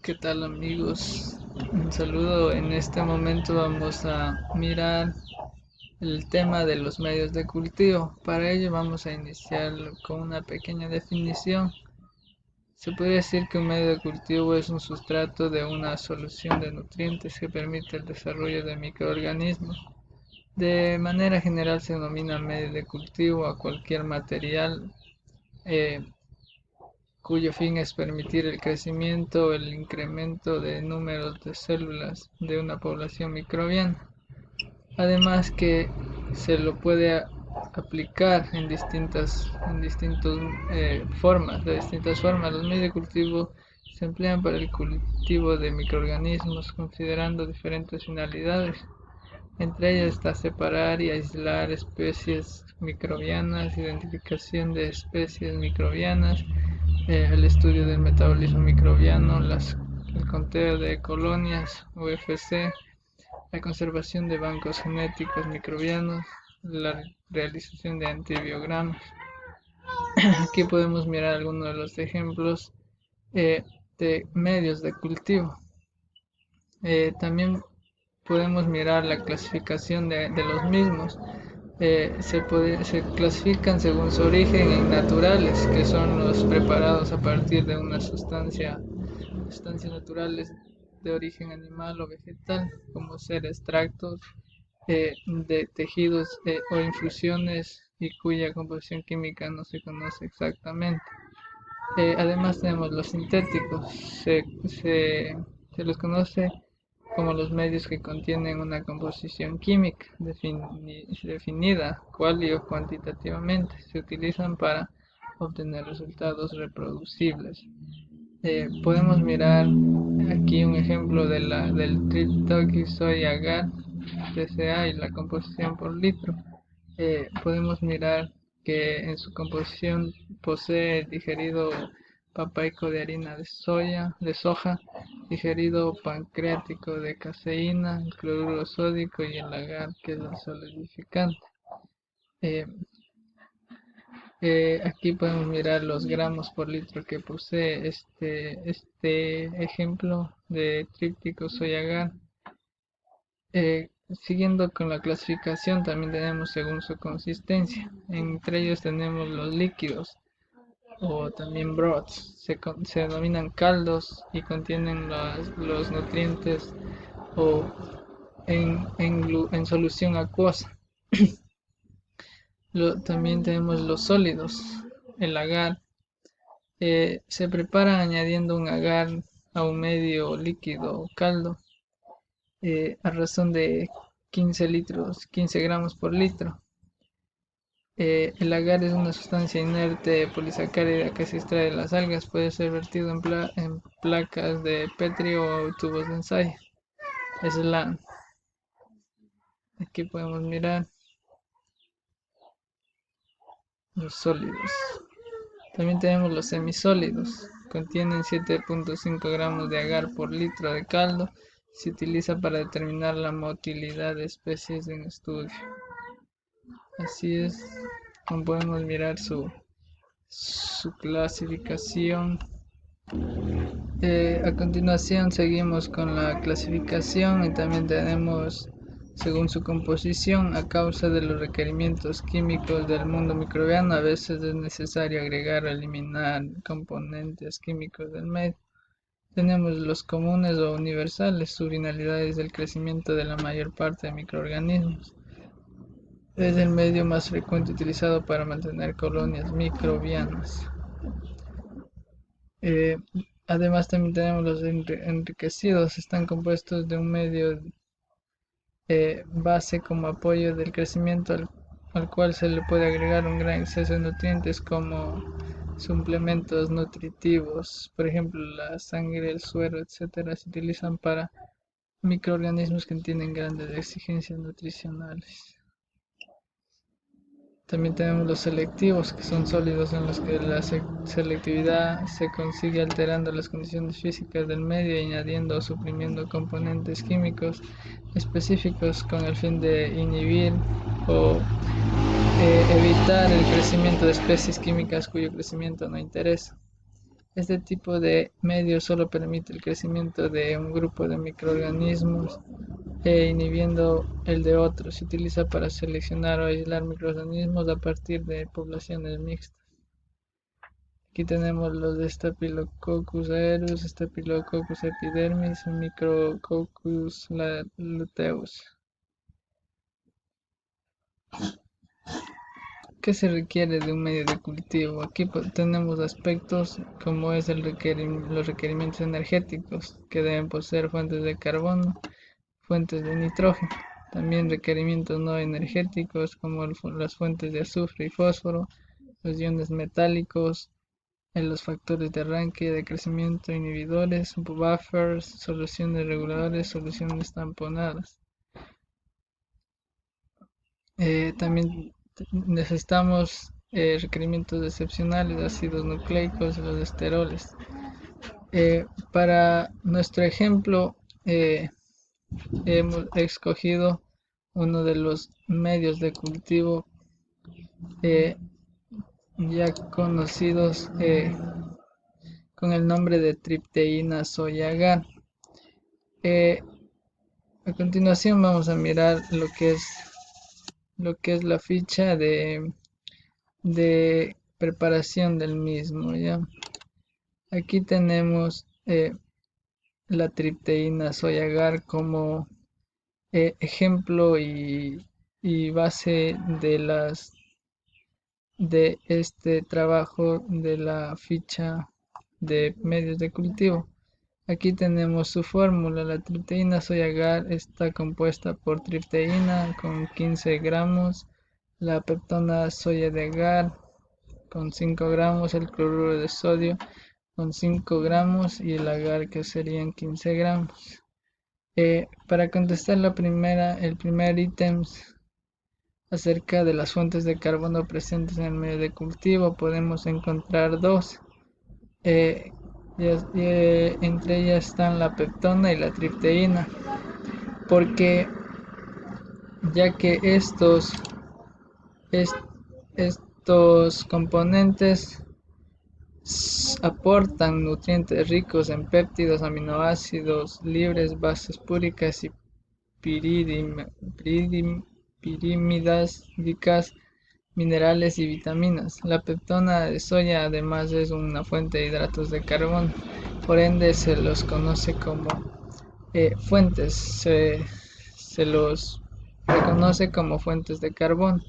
¿Qué tal amigos? Un saludo. En este momento vamos a mirar el tema de los medios de cultivo. Para ello vamos a iniciar con una pequeña definición. Se puede decir que un medio de cultivo es un sustrato de una solución de nutrientes que permite el desarrollo de microorganismos. De manera general se denomina medio de cultivo a cualquier material eh, cuyo fin es permitir el crecimiento o el incremento de números de células de una población microbiana. Además que se lo puede aplicar de distintas formas. Los medios de cultivo se emplean para el cultivo de microorganismos considerando diferentes finalidades. Entre ellas está separar y aislar especies microbianas, identificación de especies microbianas, el estudio del metabolismo microbiano, el conteo de colonias UFC, la conservación de bancos genéticos microbianos, la realización de antibiogramas. Aquí podemos mirar algunos de los ejemplos eh, de medios de cultivo. También podemos mirar la clasificación de los mismos. Se clasifican según su origen en naturales, que son los preparados a partir de una sustancias naturales de origen animal o vegetal, como ser extractos de tejidos o infusiones y cuya composición química no se conoce exactamente. Además tenemos los sintéticos, se los conoce como los medios que contienen una composición química definida cual y o cuantitativamente. Se utilizan para obtener resultados reproducibles. Podemos mirar aquí un ejemplo del triptóxido agar TCA y la composición por litro. Podemos mirar que en su composición posee digerido papaico de harina de soja, digerido pancreático de caseína, el cloruro sódico y el agar, que es el solidificante. Eh, Aquí podemos mirar los gramos por litro que posee este ejemplo de tríptico soy agar. Siguiendo con la clasificación, también tenemos según su consistencia. Entre ellos tenemos los líquidos o también broths. Se denominan caldos y contienen los nutrientes o en solución acuosa. También tenemos los sólidos. El agar se prepara añadiendo un agar a un medio líquido o caldo a razón de 15 gramos por litro. El agar es una sustancia inerte polisacárida que se extrae de las algas. Puede ser vertido en placas de Petri o tubos de ensayo. Aquí podemos mirar los sólidos. También tenemos los semisólidos. Contienen 7,5 gramos de agar por litro de caldo. Se utiliza para determinar la motilidad de especies en estudio. Así es como podemos mirar su clasificación. A continuación seguimos con la clasificación y también tenemos según su composición. A causa de los requerimientos químicos del mundo microbiano, a veces es necesario agregar o eliminar componentes químicos del medio. Tenemos los comunes o universales. Su finalidad es el crecimiento de la mayor parte de microorganismos. Es el medio más frecuente utilizado para mantener colonias microbianas. Eh, Además también tenemos los enriquecidos. Están compuestos de un medio base como apoyo del crecimiento al cual se le puede agregar un gran exceso de nutrientes como suplementos nutritivos. Por ejemplo, la sangre, el suero, etcétera, se utilizan para microorganismos que tienen grandes exigencias nutricionales. También tenemos los selectivos, que son sólidos en los que la selectividad se consigue alterando las condiciones físicas del medio y añadiendo o suprimiendo componentes químicos específicos con el fin de inhibir o evitar el crecimiento de especies químicas cuyo crecimiento no interesa. Este tipo de medio solo permite el crecimiento de un grupo de microorganismos inhibiendo el de otros. Se utiliza para seleccionar o aislar microorganismos a partir de poblaciones mixtas. Aquí tenemos los de Staphylococcus aureus, Staphylococcus epidermis, Micrococcus luteus. ¿Qué se requiere de un medio de cultivo? Aquí tenemos aspectos como es los requerimientos energéticos, que deben poseer fuentes de carbono, fuentes de nitrógeno. También requerimientos no energéticos como las fuentes de azufre y fósforo, los iones metálicos, los factores de arranque, de crecimiento, inhibidores, buffers, soluciones reguladoras, soluciones tamponadas. También necesitamos requerimientos excepcionales, ácidos nucleicos, los esteroles. Para nuestro ejemplo, hemos escogido uno de los medios de cultivo ya conocidos con el nombre de tripteína soya agar. A continuación vamos a mirar lo que es la ficha de preparación del mismo, ¿ya? Aquí tenemos la tripteína soya agar como ejemplo y base de este trabajo de la ficha de medios de cultivo. Aquí tenemos su fórmula. La tripteína soya agar está compuesta por tripteína con 15 gramos, la peptona soya de agar con 5 gramos, el cloruro de sodio con 5 gramos y el agar que serían 15 gramos. Para contestar el primer ítem acerca de las fuentes de carbono presentes en el medio de cultivo, podemos encontrar dos. Entre ellas están la peptona y la tripteína, porque ya que estos componentes aportan nutrientes ricos en péptidos, aminoácidos libres, bases púricas y pirímidas ricas, minerales y vitaminas. La peptona de soya además es una fuente de hidratos de carbono, por ende se los conoce como fuentes, se los reconoce como fuentes de carbono.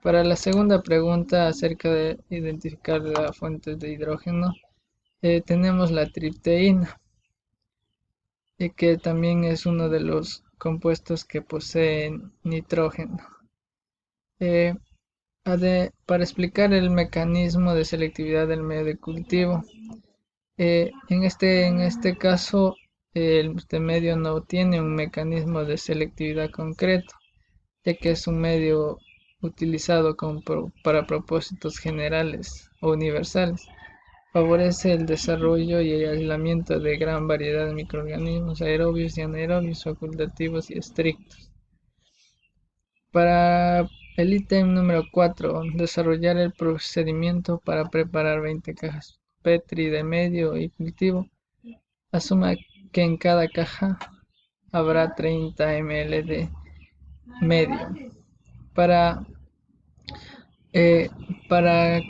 Para la segunda pregunta acerca de identificar las fuentes de hidrógeno, tenemos la tripteína, que también es uno de los compuestos que poseen nitrógeno. Para explicar el mecanismo de selectividad del medio de cultivo, en este caso, este medio no tiene un mecanismo de selectividad concreto, ya que es un medio utilizado para propósitos generales o universales. Favorece el desarrollo y el aislamiento de gran variedad de microorganismos aerobios y anaerobios, facultativos y estrictos. Para el ítem número 4, desarrollar el procedimiento para preparar 20 cajas Petri de medio y cultivo. Asuma que en cada caja habrá 30 ml de medio. Para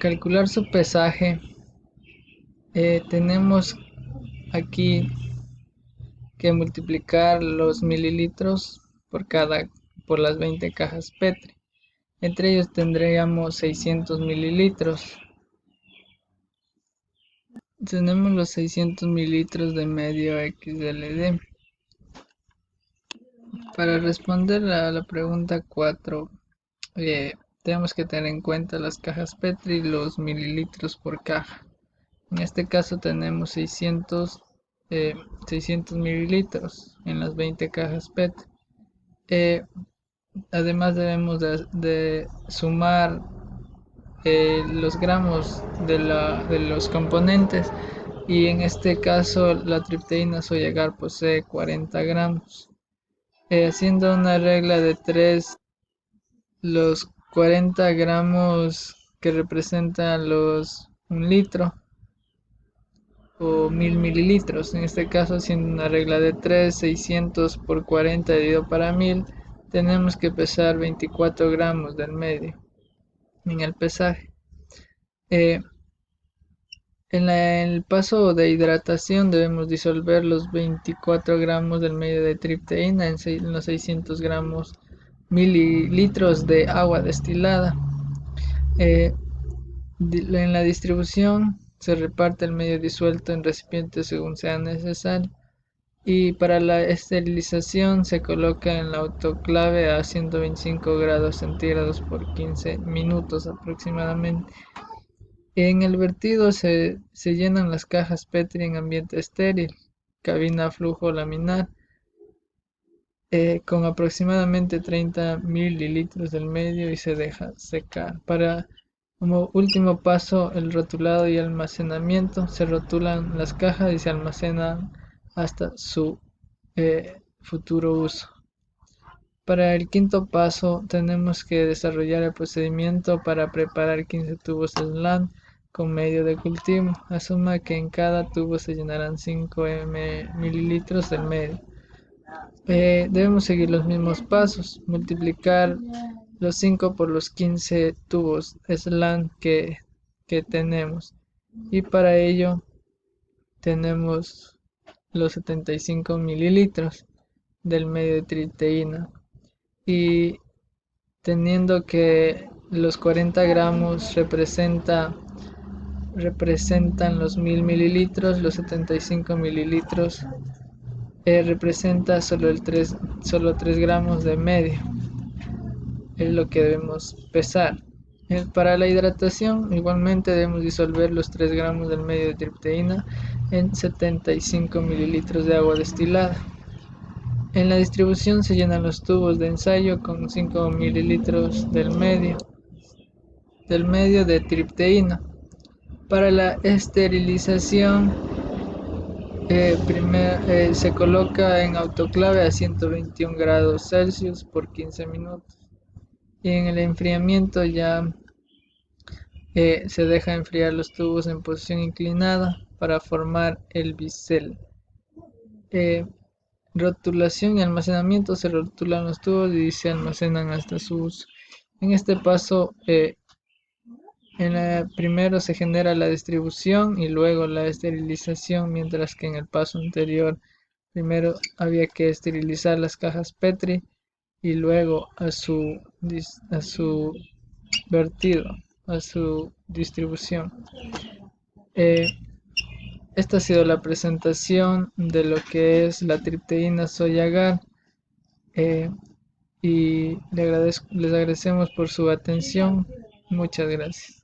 calcular su pesaje, tenemos aquí que multiplicar los mililitros por las 20 cajas Petri. Entre ellos tendríamos 600 mililitros. Tenemos los 600 mililitros de medio XLD. Para responder a la pregunta 4, tenemos que tener en cuenta las cajas Petri y los mililitros por caja. En este caso tenemos 600 mililitros en las 20 cajas Petri. Además debemos de sumar los gramos de los componentes, y en este caso la tripteína soya agar posee 40 gramos. Haciendo una regla de 3, los 40 gramos que representan un litro o 1000 mililitros. En este caso, haciendo una regla de 3, 600 por 40 dividido para 1000, tenemos que pesar 24 gramos del medio en el pesaje. En el paso de hidratación debemos disolver los 24 gramos del medio de tripteína en los 600 gramos mililitros de agua destilada. En la distribución se reparte el medio disuelto en recipientes según sea necesario. Y para la esterilización se coloca en la autoclave a 125 grados centígrados por 15 minutos aproximadamente. En el vertido se llenan las cajas Petri en ambiente estéril, cabina a flujo laminar, con aproximadamente 30 mililitros del medio y se deja secar. Como último paso, el rotulado y almacenamiento. Se rotulan las cajas y se almacenan hasta su futuro uso. Para el quinto paso, tenemos que desarrollar el procedimiento para preparar 15 tubos de SLAN con medio de cultivo. Asuma que en cada tubo se llenarán 5 mililitros del medio. Debemos seguir los mismos pasos, multiplicar los 5 por los 15 tubos SLAN que tenemos, y para ello tenemos los 75 mililitros del medio de tripteína, y teniendo que los 40 gramos representan los 1000 mililitros, los 75 mililitros representa solo 3 gramos de medio, es lo que debemos pesar. Para la hidratación, igualmente debemos disolver los 3 gramos del medio de tripteína en 75 mililitros de agua destilada. En la distribución se llenan los tubos de ensayo con 5 mililitros del medio de tripteína. Para la esterilización, se coloca en autoclave a 121 grados Celsius por 15 minutos. Y en el enfriamiento ya se deja enfriar los tubos en posición inclinada para formar el bisel. Rotulación y almacenamiento. Se rotulan los tubos y se almacenan hasta su uso. En este paso, primero se genera la distribución y luego la esterilización, mientras que en el paso anterior primero había que esterilizar las cajas Petri y luego a su vertido, a su distribución. Esta ha sido la presentación de lo que es la tripteína soy agar, y les agradecemos por su atención. Muchas gracias.